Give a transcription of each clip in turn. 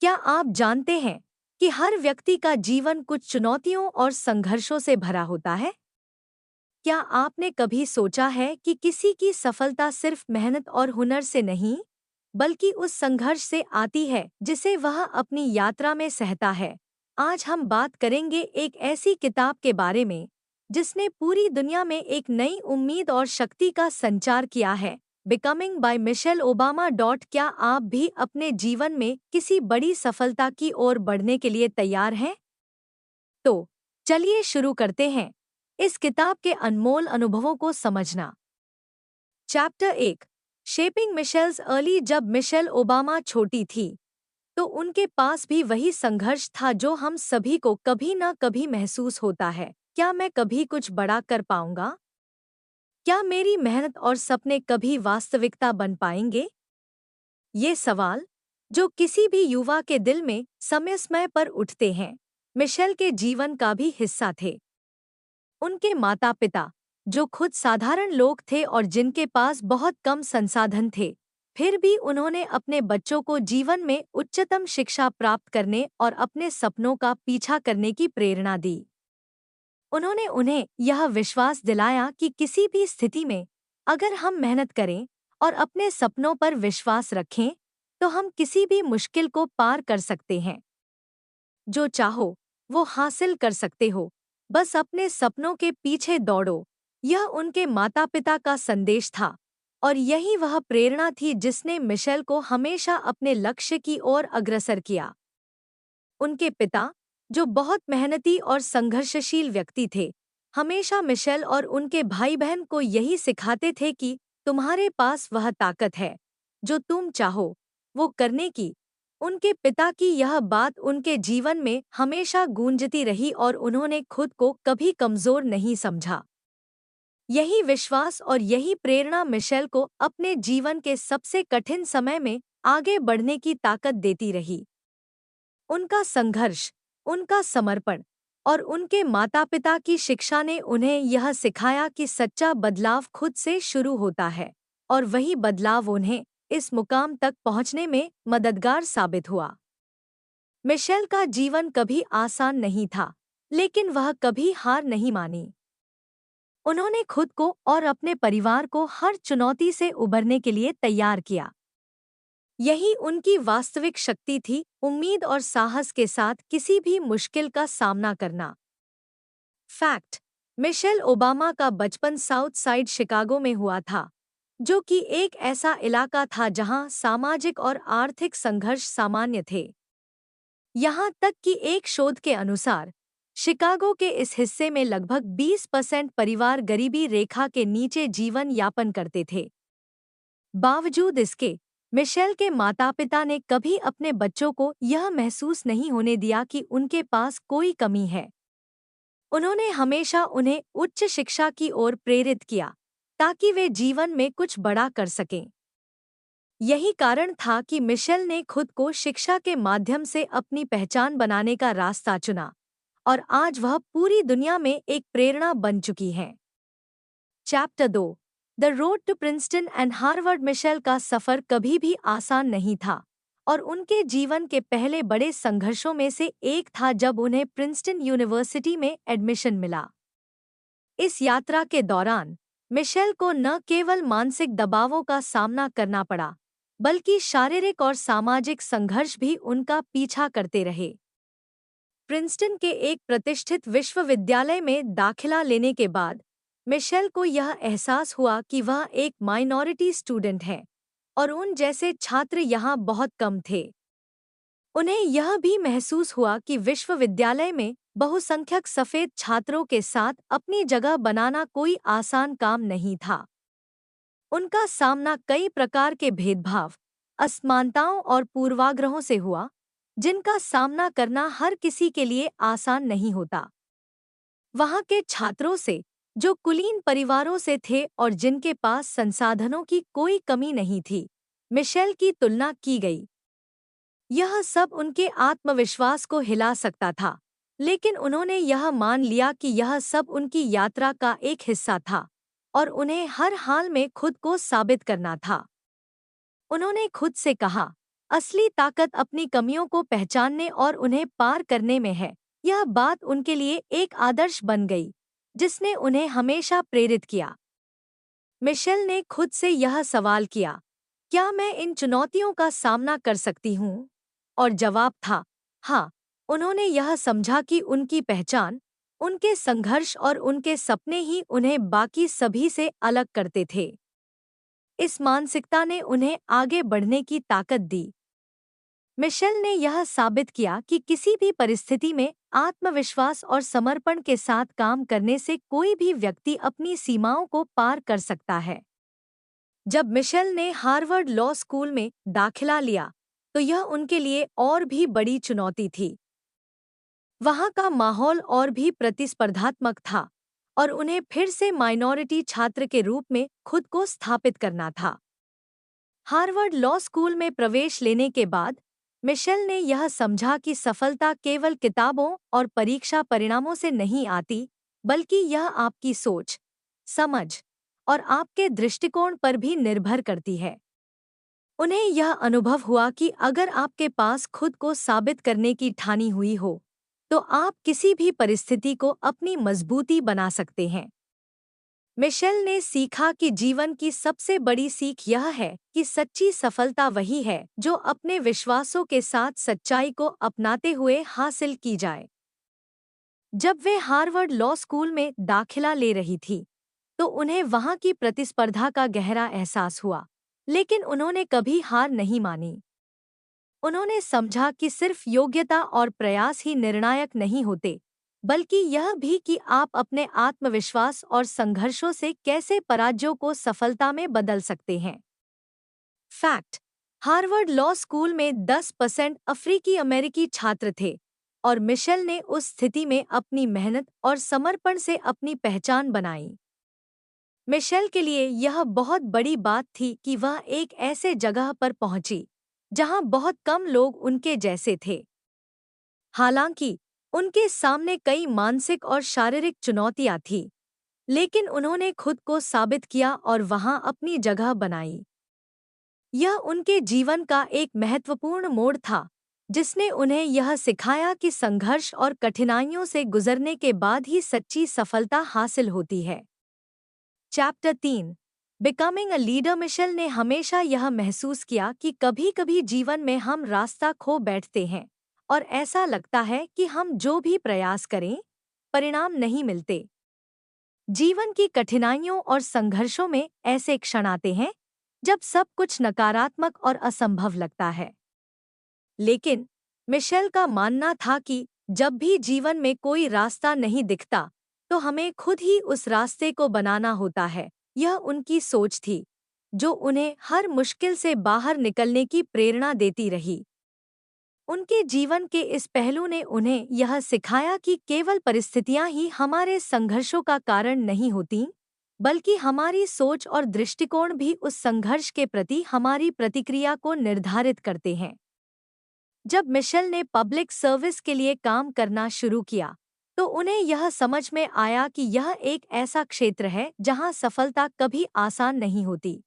क्या आप जानते हैं कि हर व्यक्ति का जीवन कुछ चुनौतियों और संघर्षों से भरा होता है? क्या आपने कभी सोचा है कि किसी की सफलता सिर्फ मेहनत और हुनर से नहीं, बल्कि उस संघर्ष से आती है जिसे वह अपनी यात्रा में सहता है? आज हम बात करेंगे एक ऐसी किताब के बारे में जिसने पूरी दुनिया में एक नई उम्मीद और शक्ति का संचार किया है, बिकमिंग बाय मिशेल ओबामा। क्या आप भी अपने जीवन में किसी बड़ी सफलता की ओर बढ़ने के लिए तैयार हैं? तो चलिए शुरू करते हैं इस किताब के अनमोल अनुभवों को समझना। Chapter 1, shaping Michels early. जब मिशेल ओबामा छोटी थी तो उनके पास भी वही संघर्ष था जो हम सभी को कभी न कभी महसूस होता है। क्या मैं कभी कुछ बड़ा कर पाऊंगा? क्या मेरी मेहनत और सपने कभी वास्तविकता बन पाएंगे? ये सवाल जो किसी भी युवा के दिल में समय समय पर उठते हैं, मिशेल के जीवन का भी हिस्सा थे। उनके माता पिता, जो खुद साधारण लोग थे और जिनके पास बहुत कम संसाधन थे, फिर भी उन्होंने अपने बच्चों को जीवन में उच्चतम शिक्षा प्राप्त करने और अपने सपनों का पीछा करने की प्रेरणा दी। उन्होंने उन्हें यह विश्वास दिलाया कि किसी भी स्थिति में अगर हम मेहनत करें और अपने सपनों पर विश्वास रखें, तो हम किसी भी मुश्किल को पार कर सकते हैं। जो चाहो वो हासिल कर सकते हो, बस अपने सपनों के पीछे दौड़ो। यह उनके माता पिता का संदेश था और यही वह प्रेरणा थी जिसने मिशेल को हमेशा अपने लक्ष्य की ओर अग्रसर किया। उनके पिता, जो बहुत मेहनती और संघर्षशील व्यक्ति थे, हमेशा मिशेल और उनके भाई बहन को यही सिखाते थे कि तुम्हारे पास वह ताकत है जो तुम चाहो वो करने की। उनके पिता की यह बात उनके जीवन में हमेशा गूंजती रही और उन्होंने खुद को कभी कमजोर नहीं समझा। यही विश्वास और यही प्रेरणा मिशेल को अपने जीवन के सबसे कठिन समय में आगे बढ़ने की ताकत देती रही। उनका संघर्ष, उनका समर्पण और उनके माता-पिता की शिक्षा ने उन्हें यह सिखाया कि सच्चा बदलाव खुद से शुरू होता है और वही बदलाव उन्हें इस मुकाम तक पहुंचने में मददगार साबित हुआ। मिशेल का जीवन कभी आसान नहीं था, लेकिन वह कभी हार नहीं मानी। उन्होंने खुद को और अपने परिवार को हर चुनौती से उबरने के लिए तैयार किया। यही उनकी वास्तविक शक्ति थी, उम्मीद और साहस के साथ किसी भी मुश्किल का सामना करना। फैक्ट: मिशेल ओबामा का बचपन साउथ साइड शिकागो में हुआ था, जो कि एक ऐसा इलाका था जहां सामाजिक और आर्थिक संघर्ष सामान्य थे। यहाँ तक कि एक शोध के अनुसार शिकागो के इस हिस्से में लगभग 20% परिवार गरीबी रेखा के नीचे जीवन यापन करते थे। बावजूद इसके, मिशेल के माता-पिता ने कभी अपने बच्चों को यह महसूस नहीं होने दिया कि उनके पास कोई कमी है। उन्होंने हमेशा उन्हें उच्च शिक्षा की ओर प्रेरित किया, ताकि वे जीवन में कुछ बड़ा कर सकें। यही कारण था कि मिशेल ने खुद को शिक्षा के माध्यम से अपनी पहचान बनाने का रास्ता चुना और आज वह पूरी दुनिया में एक प्रेरणा बन चुकी हैं। Chapter 2, the road to Princeton and Harvard. Michelle का सफ़र कभी भी आसान नहीं था और उनके जीवन के पहले बड़े संघर्षों में से एक था जब उन्हें प्रिंसटन यूनिवर्सिटी में एडमिशन मिला। इस यात्रा के दौरान मिशेल को न केवल मानसिक दबावों का सामना करना पड़ा, बल्कि शारीरिक और सामाजिक संघर्ष भी उनका पीछा करते रहे। प्रिंसटन के एक प्रतिष्ठित विश्वविद्यालय में दाखिला लेने के बाद मिशेल को यह एहसास हुआ कि वह एक माइनॉरिटी स्टूडेंट है और उन जैसे छात्र यहाँ बहुत कम थे। उन्हें यह भी महसूस हुआ कि विश्वविद्यालय में बहुसंख्यक सफ़ेद छात्रों के साथ अपनी जगह बनाना कोई आसान काम नहीं था। उनका सामना कई प्रकार के भेदभाव, असमानताओं और पूर्वाग्रहों से हुआ, जिनका सामना करना हर किसी के लिए आसान नहीं होता। वहाँ के छात्रों से, जो कुलीन परिवारों से थे और जिनके पास संसाधनों की कोई कमी नहीं थी, मिशेल की तुलना की गई। यह सब उनके आत्मविश्वास को हिला सकता था, लेकिन उन्होंने यह मान लिया कि यह सब उनकी यात्रा का एक हिस्सा था और उन्हें हर हाल में खुद को साबित करना था। उन्होंने खुद से कहा, असली ताकत अपनी कमियों को पहचानने और उन्हें पार करने में है। यह बात उनके लिए एक आदर्श बन गई, जिसने उन्हें हमेशा प्रेरित किया। मिशेल ने खुद से यह सवाल किया, क्या मैं इन चुनौतियों का सामना कर सकती हूँ? और जवाब था, हाँ। उन्होंने यह समझा कि उनकी पहचान, उनके संघर्ष और उनके सपने ही उन्हें बाकी सभी से अलग करते थे। इस मानसिकता ने उन्हें आगे बढ़ने की ताकत दी। मिशेल ने यह साबित किया कि किसी भी परिस्थिति में आत्मविश्वास और समर्पण के साथ काम करने से कोई भी व्यक्ति अपनी सीमाओं को पार कर सकता है। जब मिशेल ने हार्वर्ड लॉ स्कूल में दाखिला लिया, तो यह उनके लिए और भी बड़ी चुनौती थी। वहाँ का माहौल और भी प्रतिस्पर्धात्मक था और उन्हें फिर से माइनॉरिटी छात्र के रूप में खुद को स्थापित करना था। हार्वर्ड लॉ स्कूल में प्रवेश लेने के बाद मिशेल ने यह समझा कि सफलता केवल किताबों और परीक्षा परिणामों से नहीं आती, बल्कि यह आपकी सोच, समझ और आपके दृष्टिकोण पर भी निर्भर करती है। उन्हें यह अनुभव हुआ कि अगर आपके पास खुद को साबित करने की ठानी हुई हो, तो आप किसी भी परिस्थिति को अपनी मजबूती बना सकते हैं। मिशेल ने सीखा कि जीवन की सबसे बड़ी सीख यह है कि सच्ची सफलता वही है जो अपने विश्वासों के साथ सच्चाई को अपनाते हुए हासिल की जाए। जब वे हार्वर्ड लॉ स्कूल में दाखिला ले रही थी, तो उन्हें वहां की प्रतिस्पर्धा का गहरा एहसास हुआ, लेकिन उन्होंने कभी हार नहीं मानी। उन्होंने समझा कि सिर्फ योग्यता और प्रयास ही निर्णायक नहीं होते, बल्कि यह भी कि आप अपने आत्मविश्वास और संघर्षों से कैसे पराजयों को सफलता में बदल सकते हैं। फैक्ट: हार्वर्ड लॉ स्कूल में 10% अफ्रीकी अमेरिकी छात्र थे और मिशेल ने उस स्थिति में अपनी मेहनत और समर्पण से अपनी पहचान बनाई। मिशेल के लिए यह बहुत बड़ी बात थी कि वह एक ऐसे जगह पर पहुंची जहां बहुत कम लोग उनके जैसे थे। हालांकि उनके सामने कई मानसिक और शारीरिक चुनौतियां थीं, लेकिन उन्होंने खुद को साबित किया और वहां अपनी जगह बनाई। यह उनके जीवन का एक महत्वपूर्ण मोड़ था, जिसने उन्हें यह सिखाया कि संघर्ष और कठिनाइयों से गुजरने के बाद ही सच्ची सफलता हासिल होती है। Chapter 3, becoming a leader. Michelle ने हमेशा यह महसूस किया कि कभी-कभी जीवन में हम रास्ता खो बैठते हैं और ऐसा लगता है कि हम जो भी प्रयास करें, परिणाम नहीं मिलते। जीवन की कठिनाइयों और संघर्षों में ऐसे क्षण आते हैं जब सब कुछ नकारात्मक और असंभव लगता है। लेकिन मिशेल का मानना था कि जब भी जीवन में कोई रास्ता नहीं दिखता, तो हमें खुद ही उस रास्ते को बनाना होता है। यह उनकी सोच थी, जो उन्हें हर मुश्किल से बाहर निकलने की प्रेरणा देती रही। उनके जीवन के इस पहलू ने उन्हें यह सिखाया कि केवल परिस्थितियां ही हमारे संघर्षों का कारण नहीं होतीं, बल्कि हमारी सोच और दृष्टिकोण भी उस संघर्ष के प्रति हमारी प्रतिक्रिया को निर्धारित करते हैं। जब मिशेल ने पब्लिक सर्विस के लिए काम करना शुरू किया, तो उन्हें यह समझ में आया कि यह एक ऐसा क्षेत्र है जहां सफलता कभी आसान नहीं होती।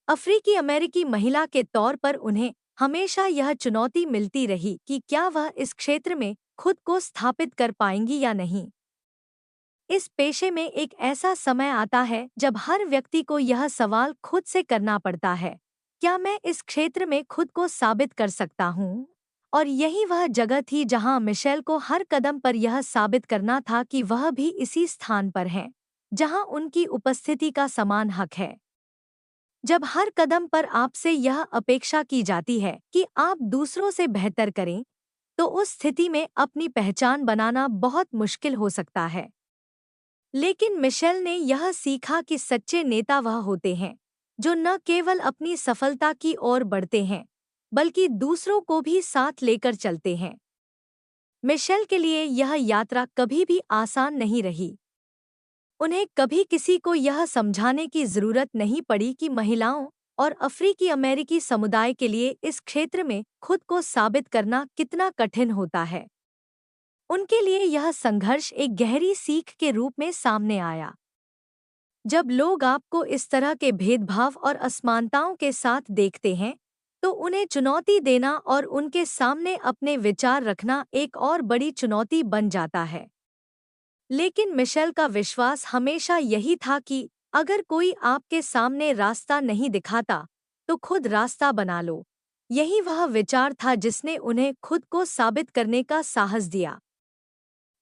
अफ्रीकी अमेरिकी महिला के तौर पर उन्हें हमेशा यह चुनौती मिलती रही कि क्या वह इस क्षेत्र में खुद को स्थापित कर पाएंगी या नहीं। इस पेशे में एक ऐसा समय आता है जब हर व्यक्ति को यह सवाल खुद से करना पड़ता है, क्या मैं इस क्षेत्र में खुद को साबित कर सकता हूँ? और यही वह जगह थी जहाँ मिशेल को हर कदम पर यह साबित करना था कि वह भी इसी स्थान पर है, जहाँ उनकी उपस्थिति का समान हक है। जब हर कदम पर आपसे यह अपेक्षा की जाती है कि आप दूसरों से बेहतर करें, तो उस स्थिति में अपनी पहचान बनाना बहुत मुश्किल हो सकता है। लेकिन मिशेल ने यह सीखा कि सच्चे नेता वह होते हैं जो न केवल अपनी सफलता की ओर बढ़ते हैं, बल्कि दूसरों को भी साथ लेकर चलते हैं। मिशेल के लिए यह यात्रा कभी भी आसान नहीं रही। उन्हें कभी किसी को यह समझाने की जरूरत नहीं पड़ी कि महिलाओं और अफ्रीकी अमेरिकी समुदाय के लिए इस क्षेत्र में खुद को साबित करना कितना कठिन होता है। उनके लिए यह संघर्ष एक गहरी सीख के रूप में सामने आया। जब लोग आपको इस तरह के भेदभाव और असमानताओं के साथ देखते हैं, तो उन्हें चुनौती देना और उनके सामने अपने विचार रखना एक और बड़ी चुनौती बन जाता है। लेकिन मिशेल का विश्वास हमेशा यही था कि अगर कोई आपके सामने रास्ता नहीं दिखाता, तो खुद रास्ता बना लो। यही वह विचार था जिसने उन्हें खुद को साबित करने का साहस दिया।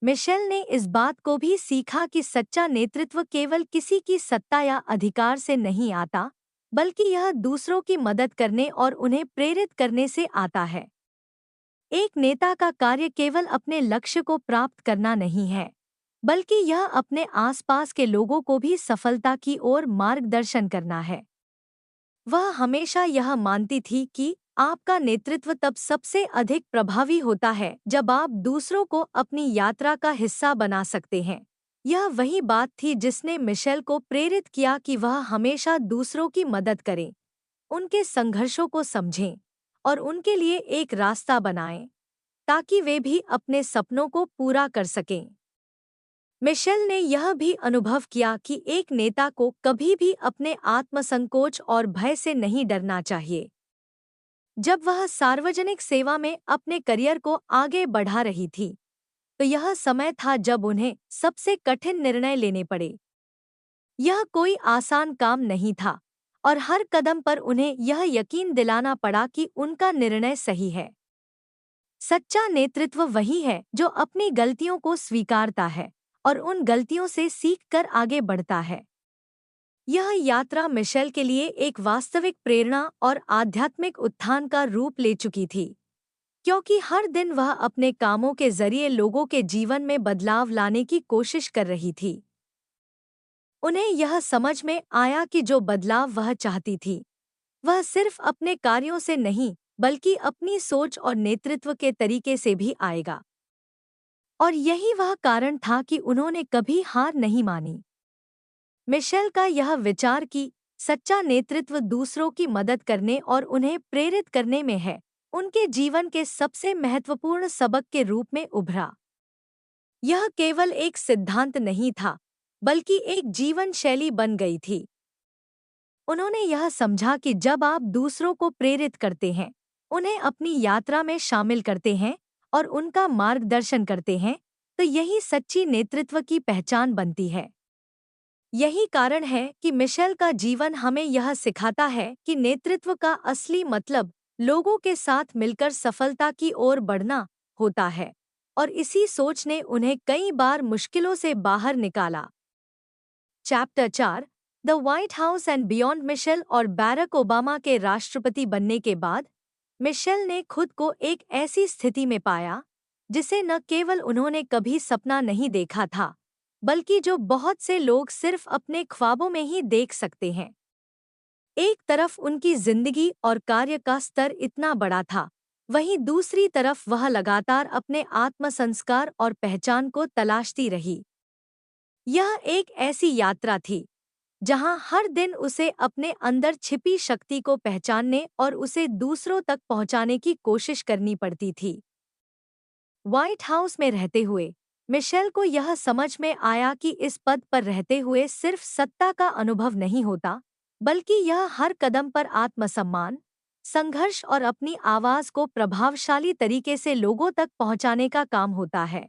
मिशेल ने इस बात को भी सीखा कि सच्चा नेतृत्व केवल किसी की सत्ता या अधिकार से नहीं आता, बल्कि यह दूसरों की मदद करने और उन्हें प्रेरित करने से आता है। एक नेता का कार्य केवल अपने लक्ष्य को प्राप्त करना नहीं है, बल्कि यह अपने आसपास के लोगों को भी सफलता की ओर मार्गदर्शन करना है। वह हमेशा यह मानती थी कि आपका नेतृत्व तब सबसे अधिक प्रभावी होता है जब आप दूसरों को अपनी यात्रा का हिस्सा बना सकते हैं। यह वही बात थी जिसने मिशेल को प्रेरित किया कि वह हमेशा दूसरों की मदद करें, उनके संघर्षों को समझें और उनके लिए एक रास्ता बनाएं, ताकि वे भी अपने सपनों को पूरा कर सकें। मिशेल ने यह भी अनुभव किया कि एक नेता को कभी भी अपने आत्मसंकोच और भय से नहीं डरना चाहिए। जब वह सार्वजनिक सेवा में अपने करियर को आगे बढ़ा रही थी, तो यह समय था जब उन्हें सबसे कठिन निर्णय लेने पड़े। यह कोई आसान काम नहीं था और हर कदम पर उन्हें यह यकीन दिलाना पड़ा कि उनका निर्णय सही है। सच्चा नेतृत्व वही है जो अपनी गलतियों को स्वीकारता है और उन गलतियों से सीखकर आगे बढ़ता है। यह यात्रा मिशेल के लिए एक वास्तविक प्रेरणा और आध्यात्मिक उत्थान का रूप ले चुकी थी, क्योंकि हर दिन वह अपने कामों के जरिए लोगों के जीवन में बदलाव लाने की कोशिश कर रही थी। उन्हें यह समझ में आया कि जो बदलाव वह चाहती थी, वह सिर्फ अपने कार्यों से नहीं, बल्कि अपनी सोच और नेतृत्व के तरीके से भी आएगा। और यही वह कारण था कि उन्होंने कभी हार नहीं मानी। मिशेल का यह विचार कि सच्चा नेतृत्व दूसरों की मदद करने और उन्हें प्रेरित करने में है, उनके जीवन के सबसे महत्वपूर्ण सबक के रूप में उभरा। यह केवल एक सिद्धांत नहीं था, बल्कि एक जीवन शैली बन गई थी। उन्होंने यह समझा कि जब आप दूसरों को प्रेरित करते हैं, उन्हें अपनी यात्रा में शामिल करते हैं और उनका मार्गदर्शन करते हैं, तो यही सच्ची नेतृत्व की पहचान बनती है। यही कारण है कि मिशेल का जीवन हमें यह सिखाता है कि नेतृत्व का असली मतलब लोगों के साथ मिलकर सफलता की ओर बढ़ना होता है, और इसी सोच ने उन्हें कई बार मुश्किलों से बाहर निकाला। Chapter 4, the White House and beyond. Michelle और बैरक ओबामा के राष्ट्रपति बनने के बाद मिशेल ने खुद को एक ऐसी स्थिति में पाया जिसे न केवल उन्होंने कभी सपना नहीं देखा था, बल्कि जो बहुत से लोग सिर्फ अपने ख्वाबों में ही देख सकते हैं। एक तरफ उनकी जिंदगी और कार्य का स्तर इतना बड़ा था, वहीं दूसरी तरफ वह लगातार अपने आत्मसंस्कार और पहचान को तलाशती रही। यह एक ऐसी यात्रा थी जहां हर दिन उसे अपने अंदर छिपी शक्ति को पहचानने और उसे दूसरों तक पहुंचाने की कोशिश करनी पड़ती थी। व्हाइट हाउस में रहते हुए मिशेल को यह समझ में आया कि इस पद पर रहते हुए सिर्फ सत्ता का अनुभव नहीं होता, बल्कि यह हर कदम पर आत्मसम्मान, संघर्ष और अपनी आवाज को प्रभावशाली तरीके से लोगों तक पहुंचाने का काम होता है।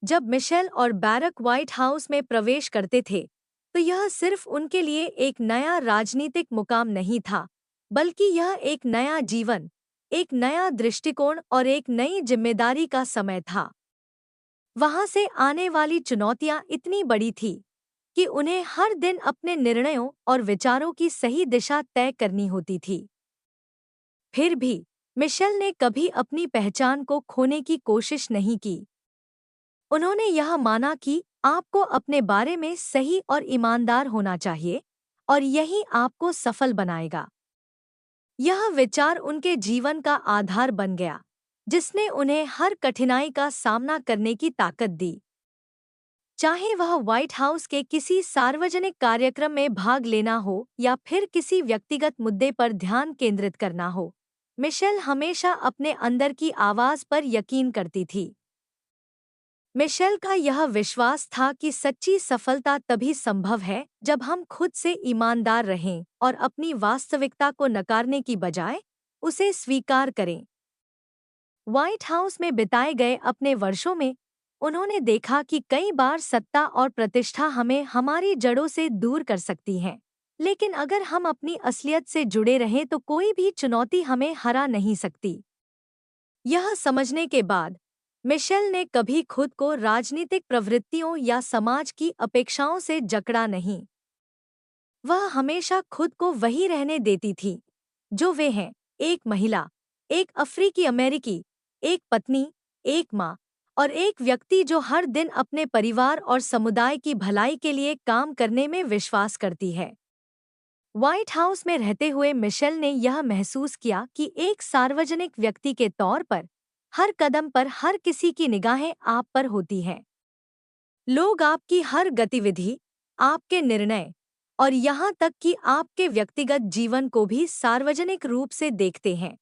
जब मिशेल और बैरक व्हाइट हाउस में प्रवेश करते थे, तो यह सिर्फ उनके लिए एक नया राजनीतिक मुकाम नहीं था, बल्कि यह एक नया जीवन, एक नया दृष्टिकोण और एक नई जिम्मेदारी का समय था। वहां से आने वाली चुनौतियां इतनी बड़ी थी कि उन्हें हर दिन अपने निर्णयों और विचारों की सही दिशा तय करनी होती थी। फिर भी मिशेल ने कभी अपनी पहचान को खोने की कोशिश नहीं की। उन्होंने यह माना कि आपको अपने बारे में सही और ईमानदार होना चाहिए, और यही आपको सफल बनाएगा। यह विचार उनके जीवन का आधार बन गया, जिसने उन्हें हर कठिनाई का सामना करने की ताकत दी। चाहे वह व्हाइट हाउस के किसी सार्वजनिक कार्यक्रम में भाग लेना हो या फिर किसी व्यक्तिगत मुद्दे पर ध्यान केंद्रित करना हो, मिशेल हमेशा अपने अंदर की आवाज पर यकीन करती थी। मिशेल का यह विश्वास था कि सच्ची सफलता तभी संभव है जब हम खुद से ईमानदार रहें और अपनी वास्तविकता को नकारने की बजाय उसे स्वीकार करें। व्हाइट हाउस में बिताए गए अपने वर्षों में उन्होंने देखा कि कई बार सत्ता और प्रतिष्ठा हमें हमारी जड़ों से दूर कर सकती है, लेकिन अगर हम अपनी असलियत से जुड़े रहें तो कोई भी चुनौती हमें हरा नहीं सकती। यह समझने के बाद मिशेल ने कभी खुद को राजनीतिक प्रवृत्तियों या समाज की अपेक्षाओं से जकड़ा नहीं। वह हमेशा खुद को वही रहने देती थी जो वे हैं, एक महिला, एक अफ्रीकी अमेरिकी, एक पत्नी, एक माँ और एक व्यक्ति जो हर दिन अपने परिवार और समुदाय की भलाई के लिए काम करने में विश्वास करती है। व्हाइट हाउस में रहते हुए मिशेल ने यह महसूस किया कि एक सार्वजनिक व्यक्ति के तौर पर हर कदम पर हर किसी की निगाहें आप पर होती हैं। लोग आपकी हर गतिविधि, आपके निर्णय और यहाँ तक कि आपके व्यक्तिगत जीवन को भी सार्वजनिक रूप से देखते हैं।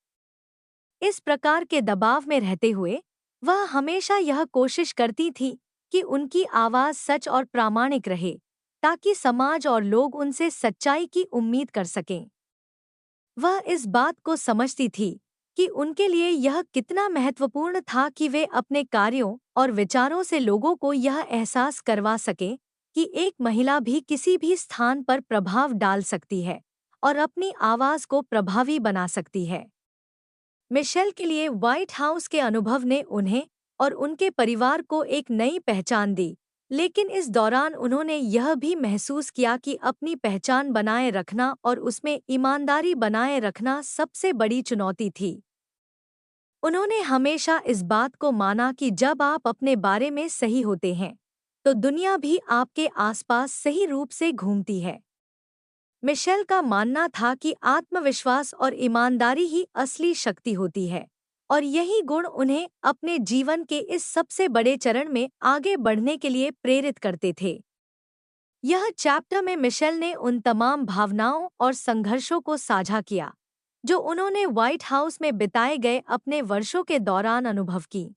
इस प्रकार के दबाव में रहते हुए वह हमेशा यह कोशिश करती थी कि उनकी आवाज़ सच और प्रामाणिक रहे, ताकि समाज और लोग उनसे सच्चाई की उम्मीद कर सकें। वह इस बात को समझती थी कि उनके लिए यह कितना महत्वपूर्ण था कि वे अपने कार्यों और विचारों से लोगों को यह एहसास करवा सकें कि एक महिला भी किसी भी स्थान पर प्रभाव डाल सकती है और अपनी आवाज़ को प्रभावी बना सकती है। मिशेल के लिए व्हाइट हाउस के अनुभव ने उन्हें और उनके परिवार को एक नई पहचान दी, लेकिन इस दौरान उन्होंने यह भी महसूस किया कि अपनी पहचान बनाए रखना और उसमें ईमानदारी बनाए रखना सबसे बड़ी चुनौती थी। उन्होंने हमेशा इस बात को माना कि जब आप अपने बारे में सही होते हैं, तो दुनिया भी आपके आसपास सही रूप से घूमती है। मिशेल का मानना था कि आत्मविश्वास और ईमानदारी ही असली शक्ति होती है और यही गुण उन्हें अपने जीवन के इस सबसे बड़े चरण में आगे बढ़ने के लिए प्रेरित करते थे। यह चैप्टर में मिशेल ने उन तमाम भावनाओं और संघर्षों को साझा किया जो उन्होंने व्हाइट हाउस में बिताए गए अपने वर्षों के दौरान अनुभव की।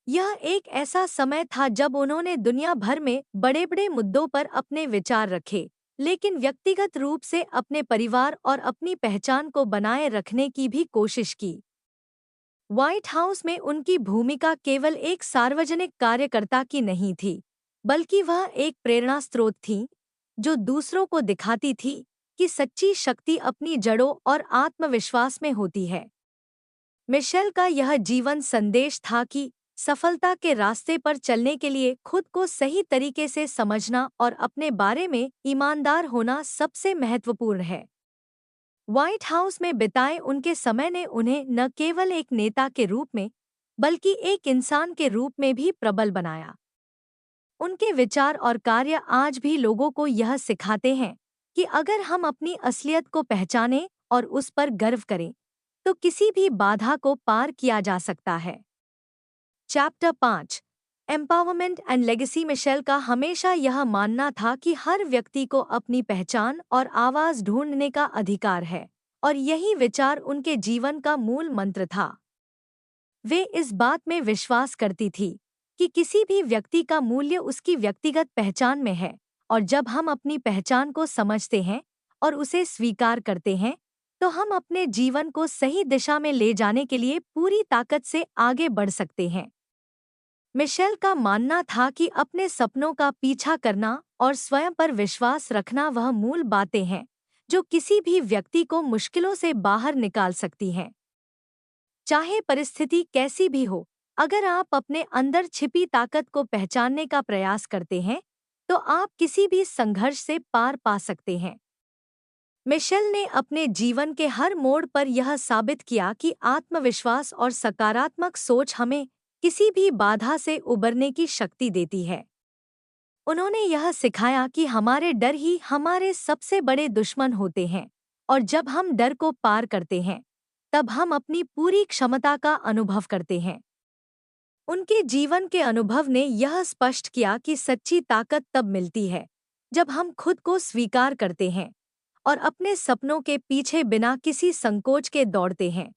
यह एक ऐसा समय था जब उन्होंने दुनिया भर में बड़े-बड़े मुद्दों पर अपने विचार रखे, लेकिन व्यक्तिगत रूप से अपने परिवार और अपनी पहचान को बनाए रखने की भी कोशिश की। व्हाइट हाउस में उनकी भूमिका केवल एक सार्वजनिक कार्यकर्ता की नहीं थी, बल्कि वह एक प्रेरणा स्रोत थी, जो दूसरों को दिखाती थी कि सच्ची शक्ति अपनी जड़ों और आत्मविश्वास में होती है। मिशेल का यह जीवन संदेश था कि सफलता के रास्ते पर चलने के लिए खुद को सही तरीके से समझना और अपने बारे में ईमानदार होना सबसे महत्वपूर्ण है। व्हाइट हाउस में बिताए उनके समय ने उन्हें न केवल एक नेता के रूप में, बल्कि एक इंसान के रूप में भी प्रबल बनाया। उनके विचार और कार्य आज भी लोगों को यह सिखाते हैं कि अगर हम अपनी असलियत को पहचानें और उस पर गर्व करें, तो किसी भी बाधा को पार किया जा सकता है। Chapter 5 empowerment and legacy. Michelle का हमेशा यह मानना था कि हर व्यक्ति को अपनी पहचान और आवाज़ ढूंढने का अधिकार है, और यही विचार उनके जीवन का मूल मंत्र था। वे इस बात में विश्वास करती थी कि किसी भी व्यक्ति का मूल्य उसकी व्यक्तिगत पहचान में है, और जब हम अपनी पहचान को समझते हैं और उसे स्वीकार करते हैं, तो हम अपने जीवन को सही दिशा में ले जाने के लिए पूरी ताकत से आगे बढ़ सकते हैं। मिशेल का मानना था कि अपने सपनों का पीछा करना और स्वयं पर विश्वास रखना वह मूल बातें हैं जो किसी भी व्यक्ति को मुश्किलों से बाहर निकाल सकती हैं। चाहे परिस्थिति कैसी भी हो, अगर आप अपने अंदर छिपी ताकत को पहचानने का प्रयास करते हैं, तो आप किसी भी संघर्ष से पार पा सकते हैं। मिशेल ने अपने जीवन के हर मोड़ पर यह साबित किया कि आत्मविश्वास और सकारात्मक सोच हमें किसी भी बाधा से उबरने की शक्ति देती है। उन्होंने यह सिखाया कि हमारे डर ही हमारे सबसे बड़े दुश्मन होते हैं, और जब हम डर को पार करते हैं, तब हम अपनी पूरी क्षमता का अनुभव करते हैं। उनके जीवन के अनुभव ने यह स्पष्ट किया कि सच्ची ताकत तब मिलती है जब हम खुद को स्वीकार करते हैं और अपने सपनों के पीछे बिना किसी संकोच के दौड़ते हैं।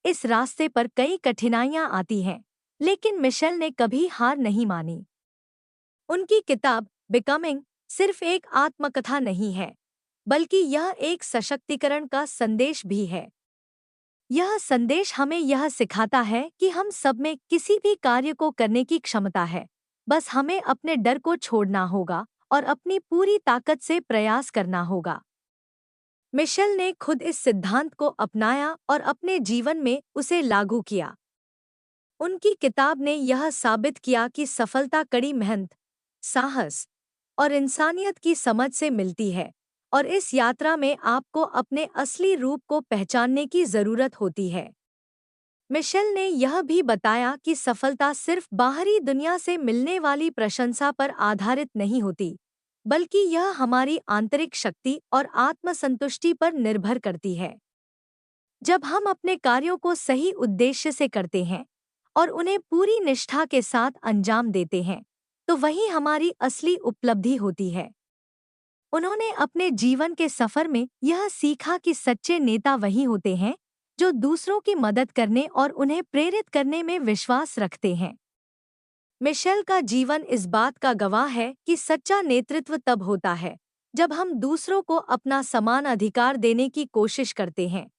इस रास्ते पर कई कठिनाइयां आती हैं, लेकिन मिशेल ने कभी हार नहीं मानी। उनकी किताब बिकमिंग सिर्फ एक आत्मकथा नहीं है, बल्कि यह एक सशक्तिकरण का संदेश भी है। यह संदेश हमें यह सिखाता है कि हम सब में किसी भी कार्य को करने की क्षमता है, बस हमें अपने डर को छोड़ना होगा और अपनी पूरी ताकत से प्रयास करना होगा। मिशेल ने खुद इस सिद्धांत को अपनाया और अपने जीवन में उसे लागू किया। उनकी किताब ने यह साबित किया कि सफलता कड़ी मेहनत, साहस और इंसानियत की समझ से मिलती है, और इस यात्रा में आपको अपने असली रूप को पहचानने की जरूरत होती है। मिशेल ने यह भी बताया कि सफलता सिर्फ बाहरी दुनिया से मिलने वाली प्रशंसा पर आधारित नहीं होती, बल्कि यह हमारी आंतरिक शक्ति और आत्मसंतुष्टि पर निर्भर करती है। जब हम अपने कार्यों को सही उद्देश्य से करते हैं और उन्हें पूरी निष्ठा के साथ अंजाम देते हैं, तो वही हमारी असली उपलब्धि होती है। उन्होंने अपने जीवन के सफर में यह सीखा कि सच्चे नेता वही होते हैं जो दूसरों की मदद करने और उन्हें प्रेरित करने में विश्वास रखते हैं। मिशेल का जीवन इस बात का गवाह है कि सच्चा नेतृत्व तब होता है जब हम दूसरों को अपना समान अधिकार देने की कोशिश करते हैं,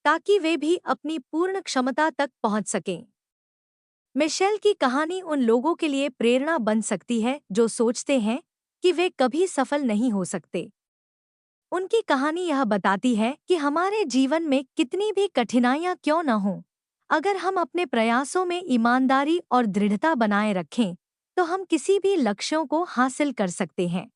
ताकि वे भी अपनी पूर्ण क्षमता तक पहुंच सकें। मिशेल की कहानी उन लोगों के लिए प्रेरणा बन सकती है जो सोचते हैं कि वे कभी सफल नहीं हो सकते। उनकी कहानी यह बताती है कि हमारे जीवन में कितनी भी कठिनाइयां क्यों न हों, अगर हम अपने प्रयासों में ईमानदारी और दृढ़ता बनाए रखें, तो हम किसी भी लक्ष्यों को हासिल कर सकते हैं।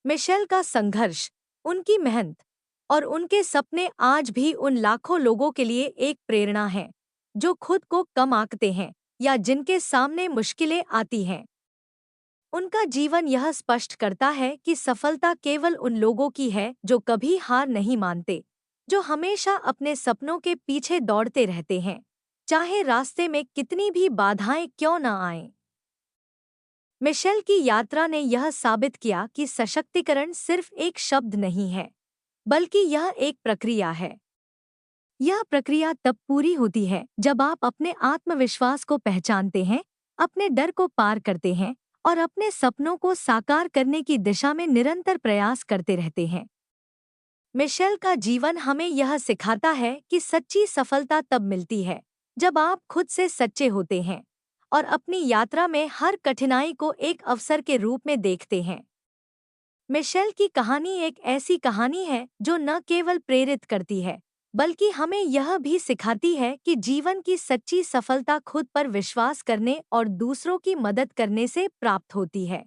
मिशेल का संघर्ष, उनकी मेहनत और उनके सपने आज भी उन लाखों लोगों के लिए एक प्रेरणा है जो खुद को कम आंकते हैं या जिनके सामने मुश्किलें आती हैं। उनका जीवन यह स्पष्ट करता है कि सफलता केवल उन लोगों की है जो कभी हार नहीं मानते, जो हमेशा अपने सपनों के पीछे दौड़ते रहते हैं, चाहे रास्ते में कितनी भी बाधाएं क्यों न आएं। मिशेल की यात्रा ने यह साबित किया कि सशक्तिकरण सिर्फ एक शब्द नहीं है, बल्कि यह एक प्रक्रिया है। यह प्रक्रिया तब पूरी होती है जब आप अपने आत्मविश्वास को पहचानते हैं, अपने डर को पार करते हैं और अपने सपनों को साकार करने की दिशा में निरंतर प्रयास करते रहते हैं। मिशेल का जीवन हमें यह सिखाता है कि सच्ची सफलता तब मिलती है जब आप खुद से सच्चे होते हैं और अपनी यात्रा में हर कठिनाई को एक अवसर के रूप में देखते हैं। मिशेल की कहानी एक ऐसी कहानी है जो न केवल प्रेरित करती है, बल्कि हमें यह भी सिखाती है कि जीवन की सच्ची सफलता खुद पर विश्वास करने और दूसरों की मदद करने से प्राप्त होती है।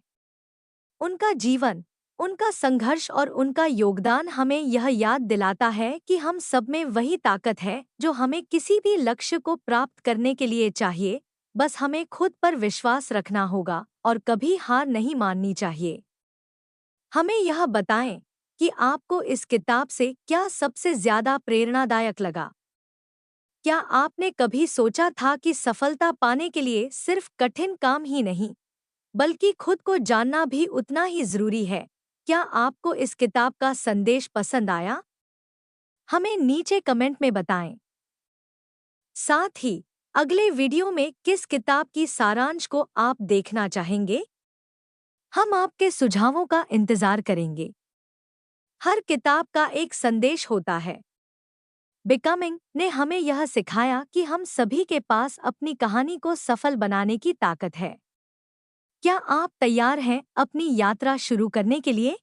उनका जीवन, उनका संघर्ष और उनका योगदान हमें यह याद दिलाता है कि हम सब में वही ताकत है जो हमें किसी भी लक्ष्य को प्राप्त करने के लिए चाहिए, बस हमें खुद पर विश्वास रखना होगा और कभी हार नहीं माननी चाहिए। हमें यह बताएं कि आपको इस किताब से क्या सबसे ज्यादा प्रेरणादायक लगा। क्या आपने कभी सोचा था कि सफलता पाने के लिए सिर्फ कठिन काम ही नहीं, बल्कि खुद को जानना भी उतना ही जरूरी है? क्या आपको इस किताब का संदेश पसंद आया? हमें नीचे कमेंट में बताएं। साथ ही अगले वीडियो में किस किताब की सारांश को आप देखना चाहेंगे? हम आपके सुझावों का इंतजार करेंगे। हर किताब का एक संदेश होता है। बिकमिंग ने हमें यह सिखाया कि हम सभी के पास अपनी कहानी को सफल बनाने की ताकत है। क्या आप तैयार हैं अपनी यात्रा शुरू करने के लिए?